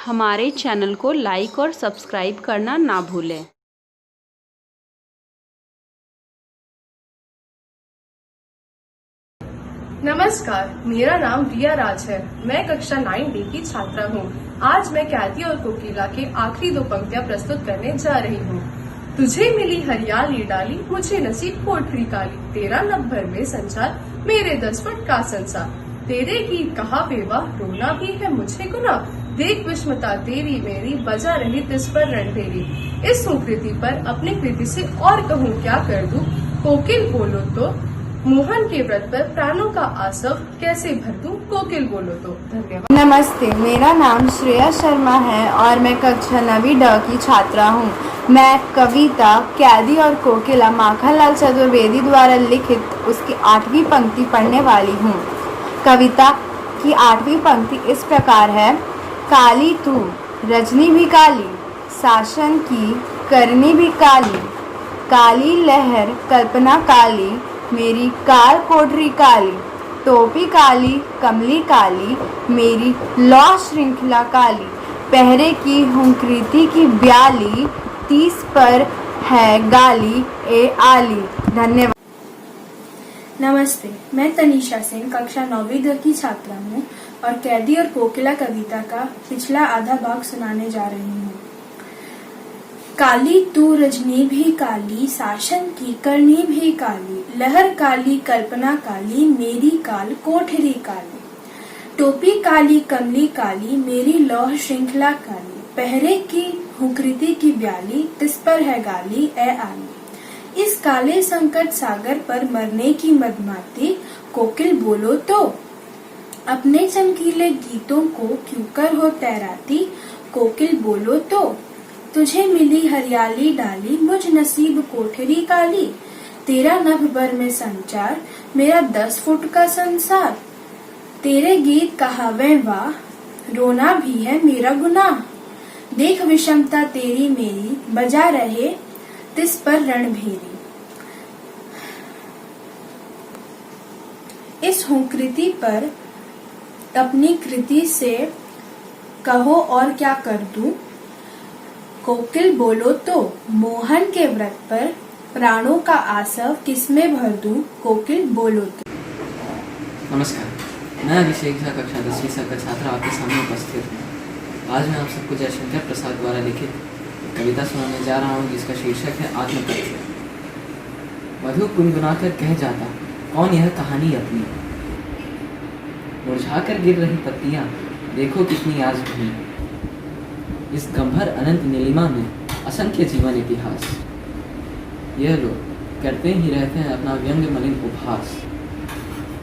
हमारे चैनल को लाइक और सब्सक्राइब करना ना भूलें। नमस्कार, मेरा नाम रिया राज है। मैं कक्षा 9D की छात्रा हूँ। आज मैं कैदी और कोकिला के आखिरी दो पंक्तियाँ प्रस्तुत करने जा रही हूँ। तुझे मिली हरियाली डाली, मुझे नसीब कोठरी काली, तेरा नभ भर में संचार, मेरे 10 फुट का संसार। तेरे गीत कहा बेवाह, रोना भी है मुझे गुनाह, देख विषमता तेरी मेरी, बजा रही तिस पर रणभेरी। इस सुकृति पर अपनी कृति से और कहूँ क्या कर दूं, कोकिल बोलो तो। मोहन के व्रत पर प्राणों का आसव कैसे भर दूं, कोकिल बोलो तो। धन्यवाद। नमस्ते, मेरा नाम श्रेया शर्मा है और मैं कक्षा 9वीं ड की छात्रा हूँ। मैं कविता कैदी और कोकिला माखनलाल चतुर्वेदी द्वारा लिखित उसकी 8वीं पंक्ति पढ़ने वाली हूँ। कविता की 8वीं पंक्ति इस प्रकार है। काली तू रजनी भी काली, शासन की करनी भी काली, काली लहर कल्पना काली, मेरी काल कोठरी काली, टोपी काली कमली काली, मेरी लौ श्रृंखला काली, पहरे की हुंकृति की ब्याली, 30 पर है गाली ए आली। धन्यवाद। नमस्ते, मैं तनीषा सिंह कक्षा 9वीं द की छात्रा हूँ और कैदी और कोकिला कविता का पिछला आधा भाग सुनाने जा रही हूँ। काली तू रजनी भी काली, शासन की करनी भी काली, लहर काली कल्पना काली, मेरी काल कोठरी काली, टोपी काली कमली काली, मेरी लौह श्रृंखला काली, पहरे की हुंकृति की ब्याली, तिस पर है गाली ए आली। इस काले संकट सागर पर मरने की मदमाती, कोकिल बोलो तो। अपने चमकीले गीतों को क्यों कर हो तैराती, कोकिल बोलो तो। तुझे मिली हरियाली डाली, मुझ नसीब कोठरी काली, तेरा नभ भर में संचार, मेरा 10 फुट का संसार। तेरे गीत कहावे वाह, रोना भी है मेरा गुनाह, देख विषमता तेरी मेरी, बजा रहे तिस पर रणभेरी। इस हुंकृति पर अपनी कृति से कहो और क्या कर दूं, कोकिल बोलो तो। मोहन के व्रत पर प्राणों का आसव किसमें भर दूं, कोकिल बोलो तो। नमस्कार, मैं अभिषेक झा कक्षा 10वीं स का छात्र आपके सामने उपस्थित हूँ। आज मैं आप सबको जयशंकर प्रसाद द्वारा लिखित कविता सुनाने जा रहा हूँ जिसका शीर्षक है आत्मकथ्य। मधु गुनगुनाकर कह जाता, कौन यह कहानी अपनी, मुरझाकर गिर रही पत्तियाँ देखो कितनी आज भी, इस गंभर अनंत नीलिमा में असंख्य जीवन इतिहास। यह लोग करते ही रहते हैं अपना व्यंग मलिन उपहास,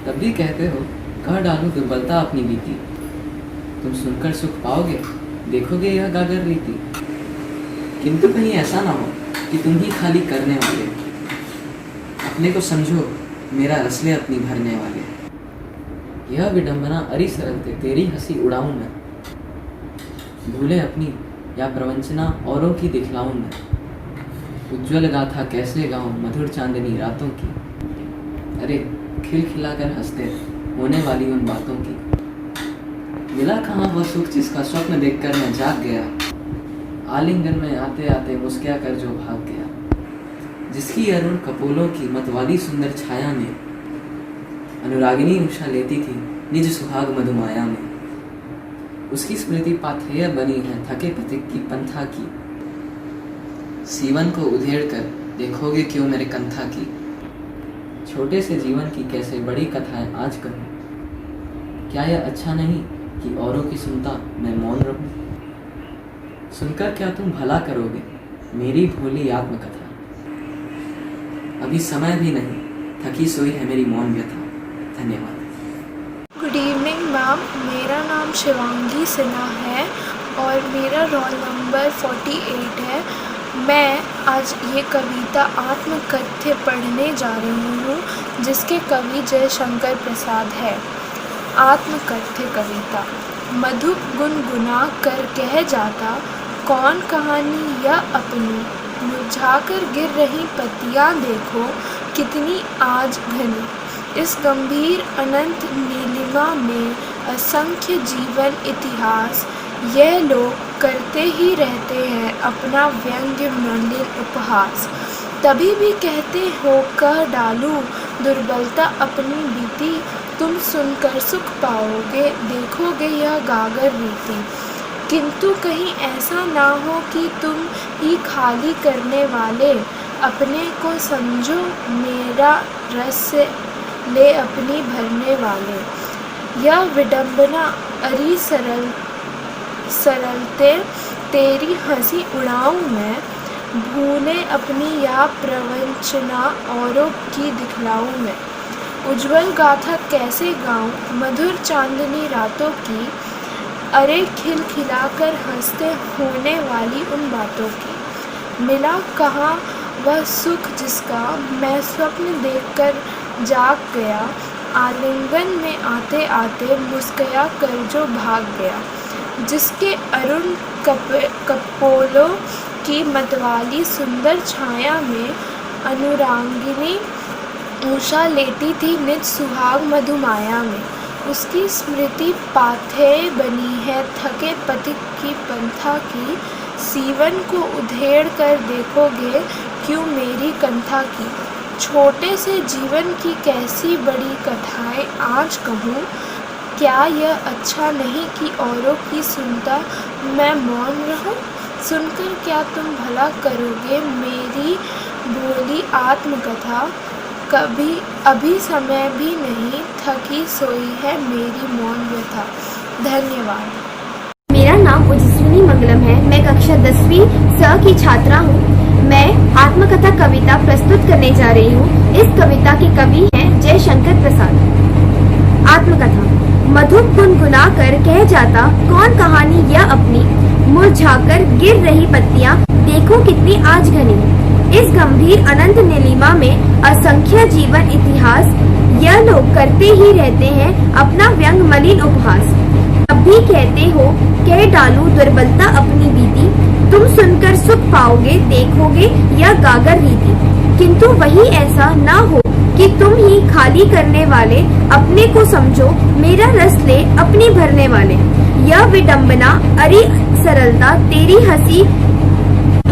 तब भी कहते हो कह डालो दुर्बलता अपनी बीती, तुम सुनकर सुख पाओगे देखोगे यह गागर रीति, किंतु कहीं ऐसा ना हो कि तुम ही खाली करने वाले, अपने को समझो मेरा रसले अपनी भरने वाले। यह विडंबना अरी सरलते तेरी हंसी उड़ाऊं मैं, भूले अपनी या प्रवंचना औरों की दिखलाऊं मैं, उज्ज्वल गाथा कैसे गाऊं मधुर चांदनी रातों की, अरे खिलखिलाकर हंसते होने वाली उन बातों की। मिला कहाँ वह सुख जिसका स्वप्न देखकर मैं जाग गया, आलिंगन में आते आते मुस्कुरा कर जो भाग गया, जिसकी अरुण कपोलों की मतवाली सुंदर छाया में अनुरागिनी उषा लेती थी निज सुहाग मधुमाया में, उसकी स्मृति पाथेय बनी है थके पथिक की पंथा की, सीवन को उधेड़ कर देखोगे क्यों मेरे कंथा की, छोटे से जीवन की कैसे बड़ी कथाएं आज कहूँ, क्या यह अच्छा नहीं कि औरों की सुनता मैं मौन रहूं, सुनकर क्या तुम भला करोगे मेरी भोली आत्मकथा, अभी समय भी नहीं थकी सोई है मेरी मौन व्यथा। धन्यवाद। गुड इवनिंग मैम, मेरा नाम शिवांगी सिन्हा है और मेरा रोल नंबर 48 है। मैं आज ये कविता आत्मकथ्य पढ़ने जा रही हूँ जिसके कवि जयशंकर प्रसाद है। आत्मकथ्य कविता। मधु गुनगुना कर कह जाता, कौन कहानी यह अपनी, मुरझाकर गिर रही पत्तियाँ देखो कितनी आज घनी, इस गंभीर अनंत नीलिमा में असंख्य जीवन इतिहास, यह लोग करते ही रहते हैं अपना व्यंग्य मंडिल उपहास। तभी भी कहते हो कह डालूं दुर्बलता अपनी बीती, तुम सुनकर सुख पाओगे देखोगे यह गागर रीति। किंतु कहीं ऐसा ना हो कि तुम ही खाली करने वाले अपने को समझो मेरा रस से ले अपनी भरने वाले। यह विडंबना अरी सरलते तेरी हंसी उड़ाऊं मैं, भूले अपनी या प्रवंचना औरों की दिखलाऊं मैं। उज्ज्वल गाथा कैसे गाऊं मधुर चांदनी रातों की, अरे खिलखिलाकर हंसते होने वाली उन बातों की। मिला कहाँ वह सुख जिसका मैं स्वप्न देखकर जाग गया, आलिंगन में आते आते मुस्कुरा कर जो भाग गया। जिसके अरुण कपोलों की मतवाली सुंदर छाया में अनुरागिनी उषा लेटी थी निज सुहाग मधुमाया में। उसकी स्मृति पाथेय बनी है थके पथिक की पंथा की, सीवन को उधेड़ कर देखोगे क्यों मेरी कंथा की। छोटे से जीवन की कैसी बड़ी कथाएं आज कहूँ, क्या यह अच्छा नहीं कि औरों की सुनता मैं मौन रहूं। सुनकर क्या तुम भला करोगे मेरी भोली आत्मकथा, कभी अभी समय भी नहीं थकी सोई है मेरी मौन व्यथा। धन्यवाद। मेरा नाम ओजस्विनी मंगलम है। मैं कक्षा 10वीं स की छात्रा हूँ। मैं आत्मकथा कविता प्रस्तुत करने जा रही हूँ। इस कविता के कवि हैं जयशंकर प्रसाद। आत्मकथा। मधुप गुनगुना कर कह जाता कौन कहानी यह अपनी, मुरझाकर गिर रही पत्तियां देखो कितनी आज घनी। इस गंभीर अनंत नीलिमा में असंख्य जीवन इतिहास, यह लोग करते ही रहते हैं अपना व्यंग मलिन उपहास। तब भी कहते हो कह डालूं दुर्बलता अपनी बीती, तुम सुनकर सुख पाओगे देखोगे यह गागर रीति। किंतु वही ऐसा ना हो कि तुम ही खाली करने वाले अपने को समझो मेरा रस ले अपनी भरने वाले। यह विडंबना अरे सरलता तेरी हंसी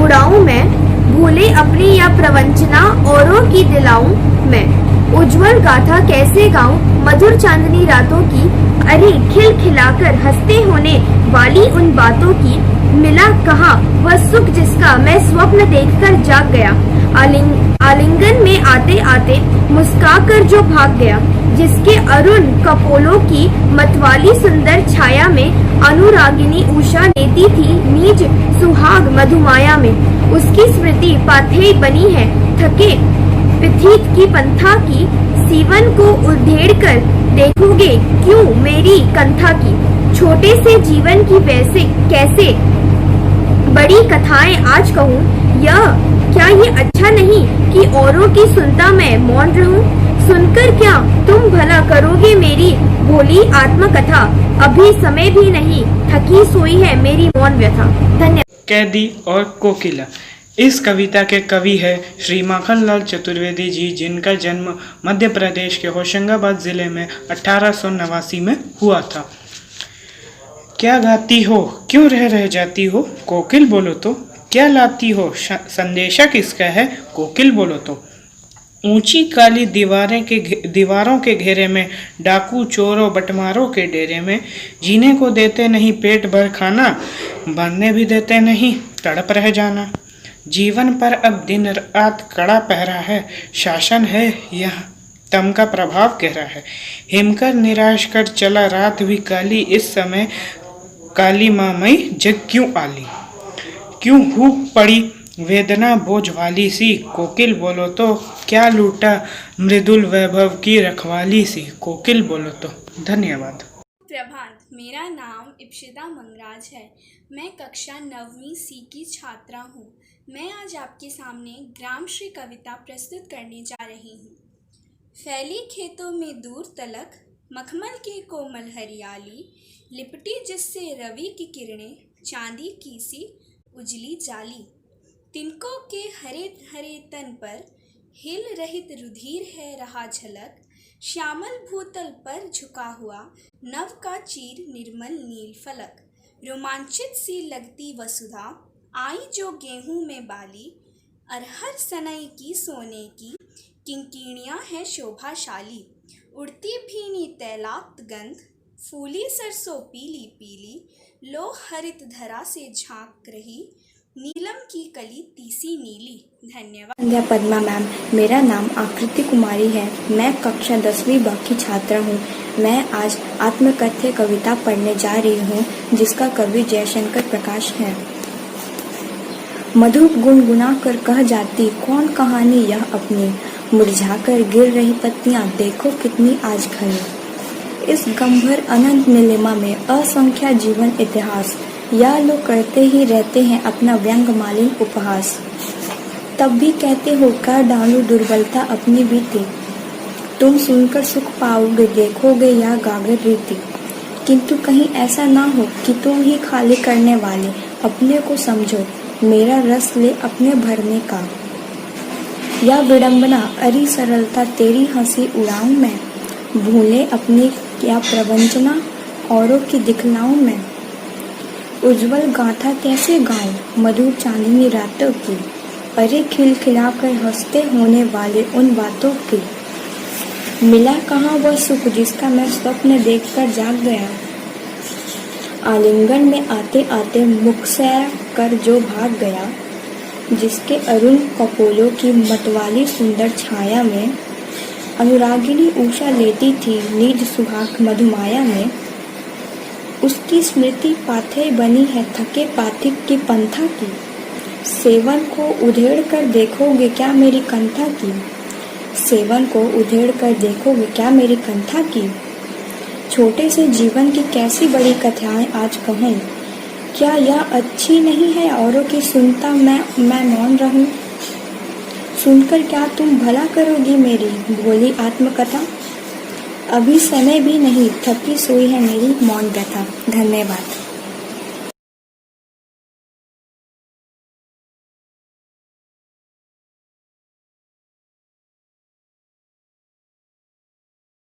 उड़ाऊं मैं, भूले अपनी या प्रवंचना औरों की दिलाऊं मैं। उज्जवल गाथा कैसे गाऊं मधुर चांदनी रातों की, अरे खिलखिलाकर हंसते होने वाली उन बातों की। मिला कहाँ वह सुख जिसका मैं स्वप्न देखकर जाग गया, आलिंगन में आते आते मुस्कुराकर जो भाग गया। जिसके अरुण कपोलों की मतवाली सुंदर छाया में अनुरागिनी उषा लेती थी निज सुहाग मधुमाया में। उसकी स्मृति पाथेय बनी है थके पथिक की पंथा की, सीवन को उधेड़ कर देखोगे क्यों मेरी कंथा की। छोटे से जीवन की वैसे कैसे बड़ी कथाएं आज कहूँ, क्या ये अच्छा नहीं कि औरों की सुनता मैं मौन रहूं। सुनकर क्या तुम भला करोगे मेरी भोली आत्मकथा, अभी समय भी नहीं थकी सोई है मेरी मौन व्यथा। धन्यवाद। कैदी और कोकिला। इस कविता के कवि है श्री माखनलाल चतुर्वेदी जी, जिनका जन्म मध्य प्रदेश के होशंगाबाद जिले में 1889 में हुआ था। क्या गाती हो क्यों रह जाती हो, कोकिल बोलो तो क्या लाती हो, संदेशा किसका है, कोकिल बोलो तो। ऊंची काली दीवारों के घेरे में, डाकू चोरों बटमारों के डेरे में, जीने को देते नहीं पेट भर खाना, बनने भी देते नहीं तड़प रह जाना। जीवन पर अब दिन रात कड़ा पहरा है, शासन है यह तम का प्रभाव गहरा है। हिमकर निराश कर चला रात भी काली, इस समय काली माँ मई जग क्यों आली। क्यों हूँ पड़ी वेदना बोझ वाली सी, कोकिल बोलो तो क्या लूटा मृदुल वैभव की रखवाली सी, कोकिल बोलो तो। धन्यवाद। प्रभात। मेरा नाम इप्सिता मंगराज है। मैं कक्षा 9वीं सी की छात्रा हूँ। मैं आज आपके सामने ग्राम श्री कविता प्रस्तुत करने जा रही हूँ। फैली खेतों में दूर तलक मखमल की कोमल हरियाली, लिपटी जिससे रवि की किरणें चांदी की सी उजली जाली। तिनकों के हरे हरे तन पर हिल रहित रुधिर है रहा झलक, श्यामल भूतल पर झुका हुआ नव का चीर निर्मल नील फलक। रोमांचित सी लगती वसुधा, आई जो गेहूं में बाली, अरहर सनई की सोने की, किंकिणियां है शोभाशाली। उड़ती भीनी तैलाक्त गंध, फूली सरसों पीली पीली, लो हरित धरा से झांक रही, नीलम की कली तीसी नीली। धन्यवाद। संध्या पद्मा मैम, मेरा नाम आकृति कुमारी है। मैं कक्षा 10वीं ब की छात्रा हूँ। मैं आज आत्मकथ्य कविता पढ़ने जा रही हूँ, जिसका कवि जयशंकर प्रकाश है। मधु गुनगुना कर कह जाती कौन कहानी यह अपनी, मुरझाकर गिर रही पत्तियां देखो कितनी आज खरी। इस गंभीर अनंत नीलिमा में असंख्य जीवन इतिहास, या लोग करते ही रहते हैं अपना व्यंग मालिन उपहास। तब भी कहते हो कर डालो दुर्बलता अपनी बीती, तुम सुनकर सुख पाओगे देखोगे या गागर रीति। किंतु कहीं ऐसा ना हो कि तुम ही खाली करने वाले, अपने को समझो मेरा रस ले अपने भरने का। या विडंबना अरी सरलता तेरी हंसी उड़ाऊं मैं, भूले अपनी क्या प्रवंचना औरों की दिखलाऊं मैं। उज्जवल गाथा कैसे गाऊं मधुर चांदनी रातों की, अरे खिलखिलाकर हंसते होने वाले उन बातों की। मिला कहाँ वह सुख जिसका मैं स्वप्न देखकर जाग गया, आलिंगन में आते आते मुख से कर जो भाग गया। जिसके अरुण कपोलों की मतवाली सुंदर छाया में, अनुरागिनी उषा लेती थी निज सुहाग मधुमाया में। उसकी स्मृति पाथे बनी है थके पाथिक की पंथा की, सेवन को उधेड़ कर देखोगे क्या मेरी कंथा की। सेवन को उधेड़ कर देखोगे क्या मेरी कंथा की। छोटे से जीवन की कैसी बड़ी कथाएं आज कहूँ, क्या यह अच्छी नहीं है औरों की सुनता मैं मौन रहूं। सुनकर क्या तुम भला करोगी मेरी भोली आत्मकथा, अभी समय भी नहीं थकी सोई है मेरी मौन व्यथा। धन्यवाद।